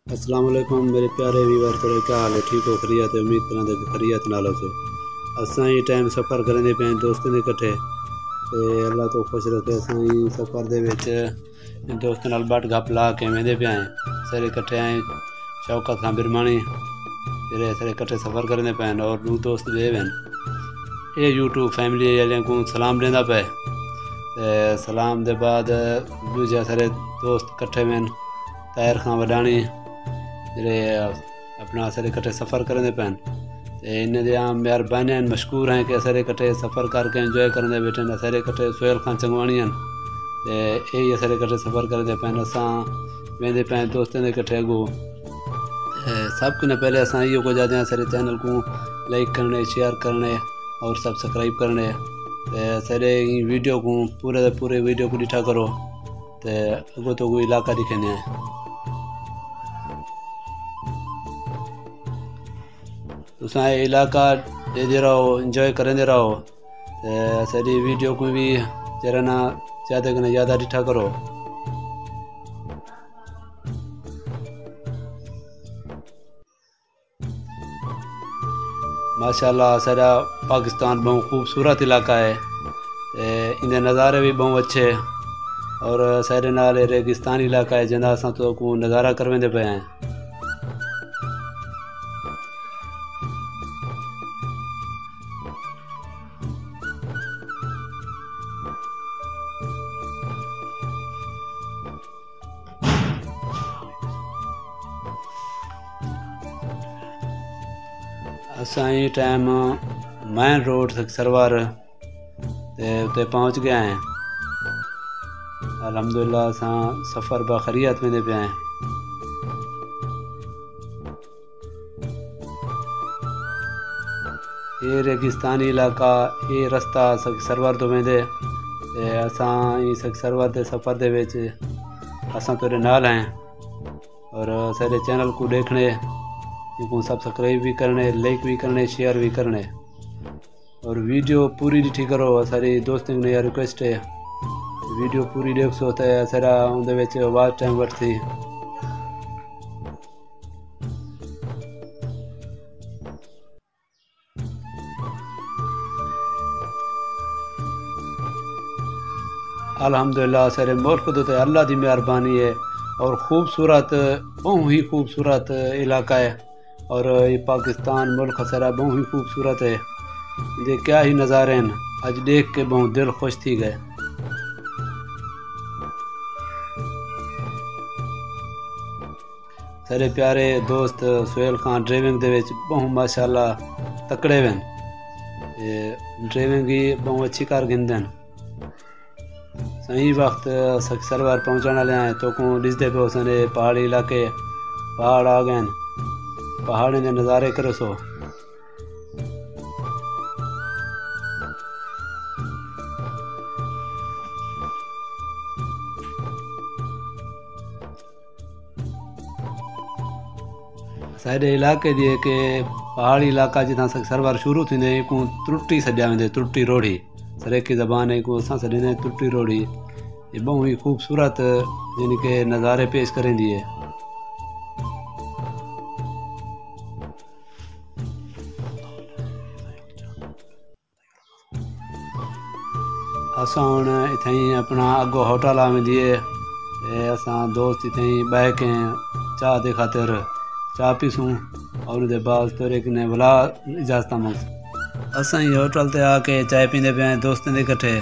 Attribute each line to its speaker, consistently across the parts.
Speaker 1: अस्सलाम वालेकुम मेरे प्यारे व्यूअर, थोड़े क्या हाल है? ठीक हो? खरीत है? उम्मीद करा कि खरीत नाल हो। असां ही टाइम सफ़र करेंदे पे दोस्तों के इकट्ठे ते अल्लाह तो खुश रखे। असां ही सफ़र दे विच दोस्तों नाल बट गप ला के वेंदे पे आए सारे इकट्ठे आए शौकत खां बिरमानी फिर सारे इकट्ठे सफ़र करेंदे पे और दो दोस्त बे वन ये यूट्यूब फैमिली वाले को सलाम देंदा पे सलाम दे बाद दूजा सारे दोस्त इकट्ठे वन तायर खां वडानी जेह्ड़े अपना सारे इकट्ठे सफ़र करते पैन ते इन्ने दे आम मेहरबानी मशहूर हैं कि सारे इकट्ठे सफ़र करके इंजॉय करते बैठे न सारे इकट्ठे सोहेल खां चंगवाणी ते यही सारे इकट्ठे सफ़र करते पैन असां वेंदे पैन दोस्तों के इकट्ठे अगो सब कने पहले असां इहो को जाते हैं सारे चैनल को लाइक करने शेयर करने और सब्सक्राइब करने ते सारे वीडियो को पूरे वीडियो को डिठा करो ते अगो तो कोई इलाका दिखने तुसा इलाका दे रहो इंजॉय करेंदे रहो सारी वीडियो को भी जरा ना ज़्यादा कने ज़्यादा डिठा करो। माशाल्लाह सारा पाकिस्तान बहुत खूबसूरत इलाका है इनके नज़ारे भी बहुत अच्छे और सारे नाल रेगिस्तान इलाका है जिंदा असां तो को नज़ारा करवेंदे पे हैं। असां ही टाइम मैन रोड सरवर ते पहुँच गए हैं। अल्हम्दुलिल्लाह असां सफ़र बखैरियत में पे आए। ये रेगिस्तानी इलाका ये रास्ता सरवर तो वेंदे असां सरवर के सफ़र दे विच असां तेरे नाल हैं और सारे चैनल को देखने इनको सब्सक्राइब भी करने लाइक भी करने शेयर भी करने और वीडियो पूरी डिठी करो। सारी दोस्तों ने रिक्वेस्ट है वीडियो पूरी देख सो तो सारा उनके विच आवाज़ टाइम वरती अल्हम्दुलिल्लाह सारे मुल्क तो अल्लाह की मेहरबानी है और खूबसूरत बहुत ही खूबसूरत इलाका है और ये पाकिस्तान मुल्क सारा बहुत ही खूबसूरत है। ये क्या ही नज़ारे हैं आज देख के बहुत दिल खुश थी गए। सारे प्यारे दोस्त सोहेल खां ड्राइविंग दे विच बहुत माशाल्लाह तकड़े वन ड्राइविंग ही बहुत अच्छी कर गिनदे सही वक्त सरवर पहुँचने वाले हैं तो को डिसदे पे उसने पहाड़ी इलाके पहाड़ आ गए पहाड़ी के नज़ारे करो सो। सारे इलाके दिए के पहाड़ी इलाका जितना सरवर शुरू थी को त्रुटी सजा वेंदे त्रुटी रोड़ी सरेकी ज़बान है को असां सॾींदा त्रुटी रोड़ी ये बहुत ही खूबसूरत यानी के नज़ारे पेश करेंदी है। असां हुण इत्थें अपना अगो होटल आ वेंदी है असां दोस्त इत्थें बह के चाह के खातिर चाह पीसूँ और उनके बाद तोरे कने भला इजाज़त मंग असां ही होटल ते आके चाय पींदे पे दोस्तों के इकट्ठे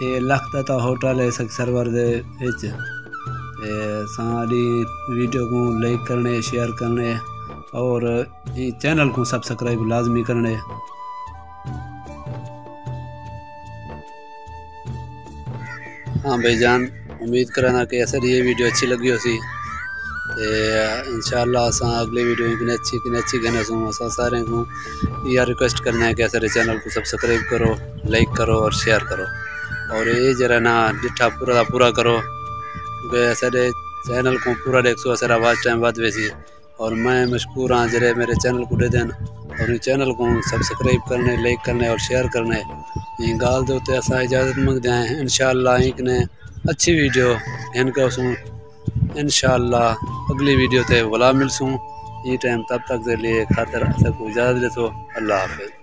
Speaker 1: ये लखता होटल है सरवर दे विच सारी वीडियो को लाइक करने शेयर करने और चैनल को सब्सक्राइब लाजमी करने। हाँ भाईजान उम्मीद करना कि असर ये वीडियो अच्छी लगी हो सी इंशाअल्लाह असां अगले वीडियो की अच्छी कहने सूँ असां सारे को यह रिक्वेस्ट करना है कि असर चैनल को सब्सक्राइब करो लाइक करो और शेयर करो और ये जरा ना डिठा पूरा करो क्योंकि असर चैनल को पूरा देख सो असर आवाज़ टाइम बाद वैसी और मैं मशहूर हाँ जरे मेरे चैनल को दे दें और चैनल को सब्सक्राइब करने लाइक करने और शेयर करने ये गाल दे उत्ते असां इजाज़त मंगते हैं। इंशाअल्लाह एक ने अच्छी वीडियो इनका इंशाअल्लाह अगली वीडियो ते वला मिलसूँ। ये टाइम तब तक के लिए खातर सबको इजाज़त दो। अल्लाह हाफ़िज़।